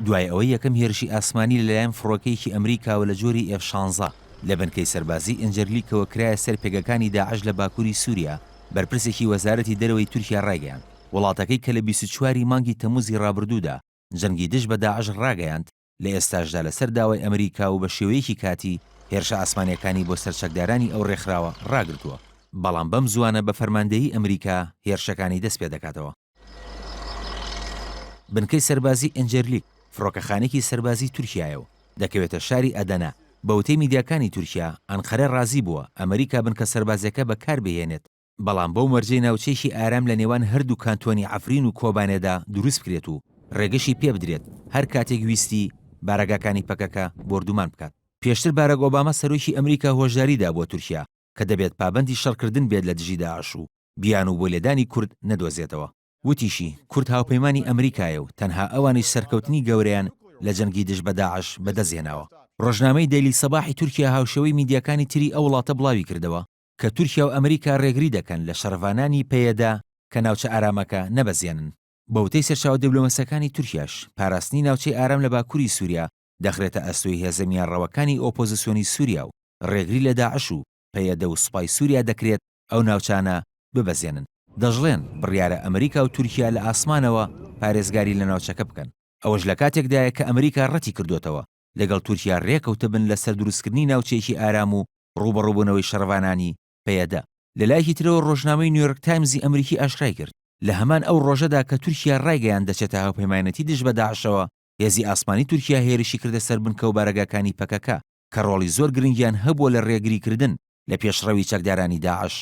دوای ئەوەی یەکەم هێرشی ئاسمانی لەلایەن فڕۆکەیەکی ئەمریکاوە لە جۆری F-16 لە بنکەی سەربازی ئەنجەرلیکەوە کرایە سەر پێگەکانی داعش لە باکووری سووریا، بەرپرسێکی وەزارەتی دەرەوەی تورکیا ڕاگەیاند وڵاتەکەی کە لە 24 مانگی تەمووزی ڕابردوودا جەنگی دژ بە داعش ڕاگەیاند لە ئێستاشدا لەسەر داوای ئەمریکا و بە شێوەیەکی کاتی هێرشە ئاسمانیەکانی بۆ سەرچەکدارانی ئەو ڕێکخراوە ڕاگرتووە. بەڵام بەم زوانە بە فەرماندەیی ئەمریکا هێرشەکانی دەست پێ دەکاتەوە. بنکەی سەربازی ئەنجەرلیک فڕۆکەخانێکی سەربازی تورکیایە و دەکەوێتە شاری ئەدەنا. بەوتەی میدیاکانی تورکیا ئەنقەرە ڕازی بووە ئەمریکا بنکە سەربازەکە بەکاربهێنێت، بەڵام بەو مەرجەی ناوچەیەکی ئارام لە نێوان هەردوو کانتۆنی عەفرین و کۆبانێدا دروست بکرێت و ڕێگەشی پێ بدرێت هەر کاتێک ویستی بارەگاکانی پەکەکە بردومان بکات. پێشتر باراک ئۆباما سەرۆکی ئەمریکا هۆژاریدا بۆ تورکیا کە دەبێت پابەندی شەڕکردن بێت لە دژی داعش و بیان و بۆ لێدانی کورد نەدۆزێتەوە. وتیشی کورد هاوپەیمانی ئەمریکایە و تەنها ئەوانش سەرکەوتنی گەورەیان لە جەنگی دژ بە داعش بەدەستهێناوە. ڕۆژنامەی دەیلی سەباحی تورکیا هاوشەوەی میدیاکانی تری ئەو وڵاتە بڵاوی کردەوە کە تورکیا و ئەمریکا ڕێگری دەکەن لە شەڕڤانانی پێیەدا کە ناوچە ئارامەکە نەبەزێنن. بەوتەی سەرچاوە دیبلۆمەسیەکانی تورکیاش پاراستنی ناوچەی ئارام لە باکووری سووریا دەخرێتە ئەستۆی هێزە میانڕەوەکانی ئۆپۆزیسیۆنی سووریا و ڕێگری لە داعش و پەیەدە و سوپای سووریا دەکرێت ئەو ناوچانە ببەزێنن. دەژڵێن بڕیارە ئەمریکا و تورکیا لە ئاسمانەوە پارێزگاری لە ناوچەکە بکەن. ئەوەش لە کاتێکدایە کە ئەمریکا ڕەتی کردوتەوە لەگەڵ تورکیا ڕێکەوتە بن لە سەر دروستکردنی ناوچەیەکی ئارام و ڕوبەڕووبوونەوەی شەڕڤانانی پەیەدە. لەلایەکی ترەوە ڕۆژنامەی نیویۆرک تایمزی ئەمریکی ئاشکرای کرد لە هەمان ئەو ڕۆژەدا کە تورکیا ڕایگەیان دەچێتە هاوپەیمانەتی دژ بە داعشەوە هێزی ئاسمانی تورکیا هێرشی کردە سەر بنکە و بارەگاکانی پەکەکە کە ڕۆڵی زۆر گرنگیان هەبووە لە ڕێگریکردن لە پێشڕەوی چەکدارانی داعش.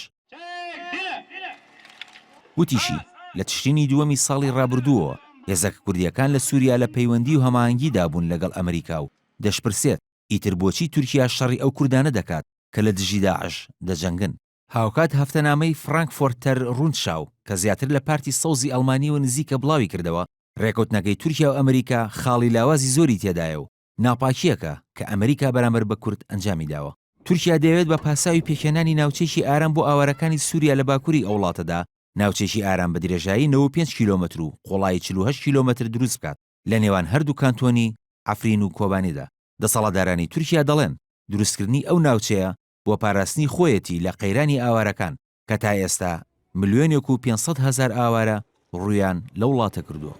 وتیشی لە تشرینی دووەمی ساڵی ڕابردووەوە هێزەکە کوردیەکان لە سووریا لە پەیوەندی و هەماهەنگیدا بوون لەگەڵ ئەمریکا و دەشپرسێت ئیتر بۆچی تورکیا شەڕی ئەو کوردانە دەکات کە لە دژی داعش دەجەنگن. هاوکات هەفتەنامەی فرانکفۆرتەر ڕوندشاو کە زیاتر لە پارتی سەوزی ئەڵمانی و نزیکە بڵاوی کردەوە ڕێکەوتنەکەی تورکیا و ئەمریکا خاڵی لاوازی زۆری تێدایە و ناپاکیەکە کە ئەمریکا بەرامبەر بە کورد ئەنجامی داوە. تورکیا دەیەوێت بە پاساوی پێکهێنانی ناوچەیەکی ئارام بۆ ئاوارەکانی سووریا لە باکووری ئەو وڵاتەدا ناوچەیەکی ئارام بە درێژایی 95 کیلۆمەتر و قوڵایی 48 کیلۆمەتر دروست بکات لە نێوان هەردوو کانتۆنی عەفرین و کۆبانێدا. دەسەڵاتدارانی تورکیا دەڵێن دروستکردنی ئەو ناوچەیە بۆ پاراستنی خۆیەتی لە قەیرانی ئاوارەکان کە تا ئێستا 1,500,000 ئاوارە ڕوویان لە وڵاتە کردووە.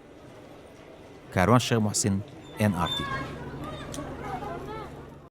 کاروان شێخ موحسین NRT